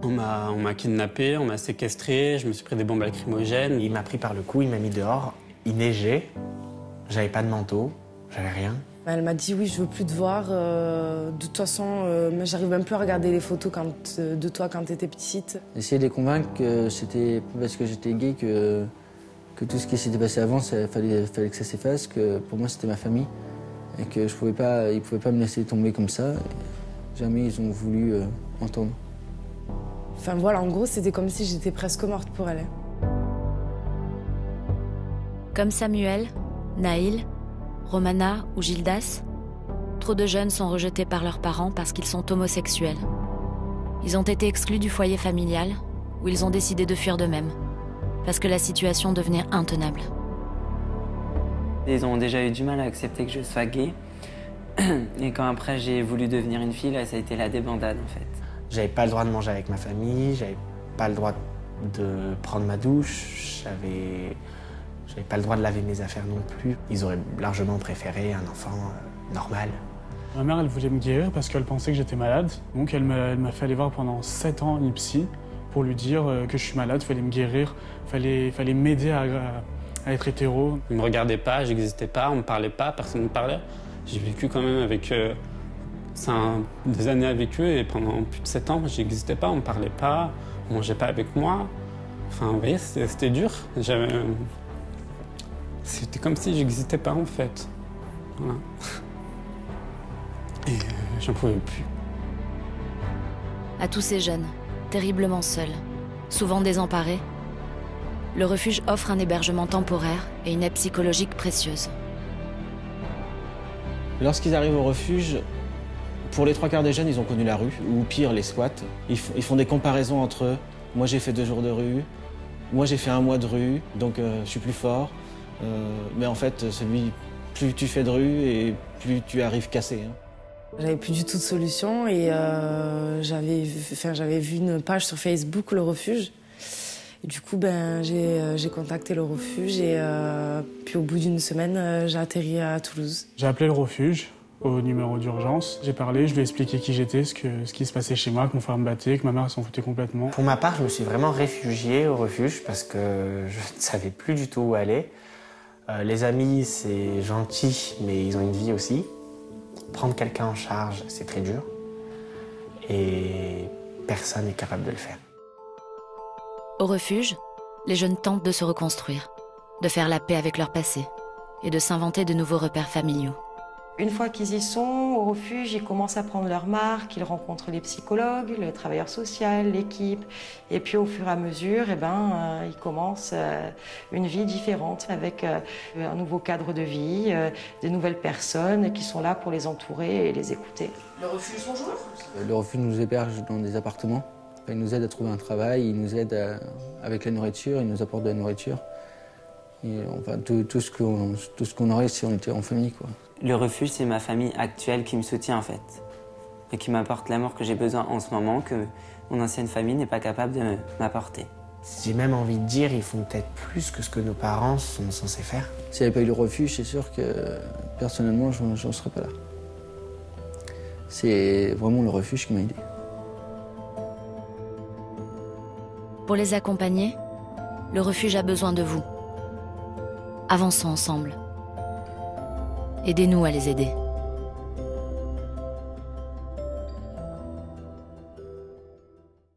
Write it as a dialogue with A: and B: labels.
A: On m'a kidnappé, on m'a séquestré, je me suis pris des bombes lacrymogènes.
B: Il m'a pris par le cou, il m'a mis dehors. Il neigeait, j'avais pas de manteau, j'avais rien.
C: Elle m'a dit oui, je veux plus te voir. De toute façon, j'arrive même plus à regarder les photos de toi quand t'étais petite.
D: Essayer de les convaincre que c'était parce que j'étais gay que tout ce qui s'était passé avant, il fallait que ça s'efface, que pour moi c'était ma famille et que ils pouvaient pas me laisser tomber comme ça. Jamais ils ont voulu entendre.
C: Enfin voilà, en gros, c'était comme si j'étais presque morte pour elle.
E: Comme Samuel, Naïl, Romana ou Gildas, trop de jeunes sont rejetés par leurs parents parce qu'ils sont homosexuels. Ils ont été exclus du foyer familial où ils ont décidé de fuir d'eux-mêmes parce que la situation devenait intenable.
F: Ils ont déjà eu du mal à accepter que je sois gay. Et quand après j'ai voulu devenir une fille, là, ça a été la débandade en fait.
B: J'avais pas le droit de manger avec ma famille, j'avais pas le droit de prendre ma douche, j'avais pas le droit de laver mes affaires non plus. Ils auraient largement préféré un enfant normal.
G: Ma mère, elle voulait me guérir parce qu'elle pensait que j'étais malade. Donc elle m'a fait aller voir pendant 7 ans une psy pour lui dire que je suis malade, il fallait me guérir, il fallait m'aider à être hétéro.
A: Ils me regardaient pas, j'existais pas, on me parlait pas, personne ne me parlait. J'ai vécu quand même avec des années avec eux et pendant plus de 7 ans, j'existais pas, on me parlait pas, on mangeait pas avec moi. Enfin, vous voyez, c'était dur. C'était comme si j'existais pas en fait. Voilà. Et j'en pouvais plus.
E: À tous ces jeunes, terriblement seuls, souvent désemparés, le refuge offre un hébergement temporaire et une aide psychologique précieuse.
D: Lorsqu'ils arrivent au refuge, pour les 3/4 des jeunes, ils ont connu la rue, ou pire, les squats. Ils font des comparaisons entre eux. Moi, j'ai fait 2 jours de rue. Moi, j'ai fait 1 mois de rue, donc je suis plus fort. Mais en fait, plus tu fais de rue et plus tu arrives cassé. Hein.
C: J'avais plus du tout de solution et j'avais vu une page sur Facebook, le refuge. Et du coup, j'ai contacté le refuge et puis au bout d'une semaine, j'ai atterri à Toulouse.
G: J'ai appelé le refuge au numéro d'urgence. J'ai parlé, je lui ai expliqué qui j'étais, ce qui se passait chez moi, que mon frère me battait, que ma mère s'en foutait complètement.
B: Pour ma part, je me suis vraiment réfugié au refuge parce que je ne savais plus du tout où aller. Les amis, c'est gentil, mais ils ont une vie aussi. Prendre quelqu'un en charge, c'est très dur. Et personne n'est capable de le faire.
E: Au refuge, les jeunes tentent de se reconstruire, de faire la paix avec leur passé et de s'inventer de nouveaux repères familiaux.
H: Une fois qu'ils y sont, au refuge, ils commencent à prendre leur marque, ils rencontrent les psychologues, le travailleur social, l'équipe. Et puis au fur et à mesure, ils commencent une vie différente avec un nouveau cadre de vie, des nouvelles personnes qui sont là pour les entourer et les écouter.
I: Le refuge, bonjour.
D: Le refuge nous héberge dans des appartements. Il nous aide à trouver un travail, il nous aide avec la nourriture, il nous apporte de la nourriture. Et, enfin, tout ce qu'on aurait si on était en famille, quoi.
F: Le refuge, c'est ma famille actuelle qui me soutient en fait. Et qui m'apporte l'amour que j'ai besoin en ce moment, que mon ancienne famille n'est pas capable de m'apporter.
B: J'ai même envie de dire, ils font peut-être plus que ce que nos parents sont censés faire.
D: S'il n'y avait pas eu le refuge, c'est sûr que personnellement, je n'en serais pas là. C'est vraiment le refuge qui m'a aidé.
E: Pour les accompagner, le refuge a besoin de vous. Avançons ensemble. Aidez-nous à les aider.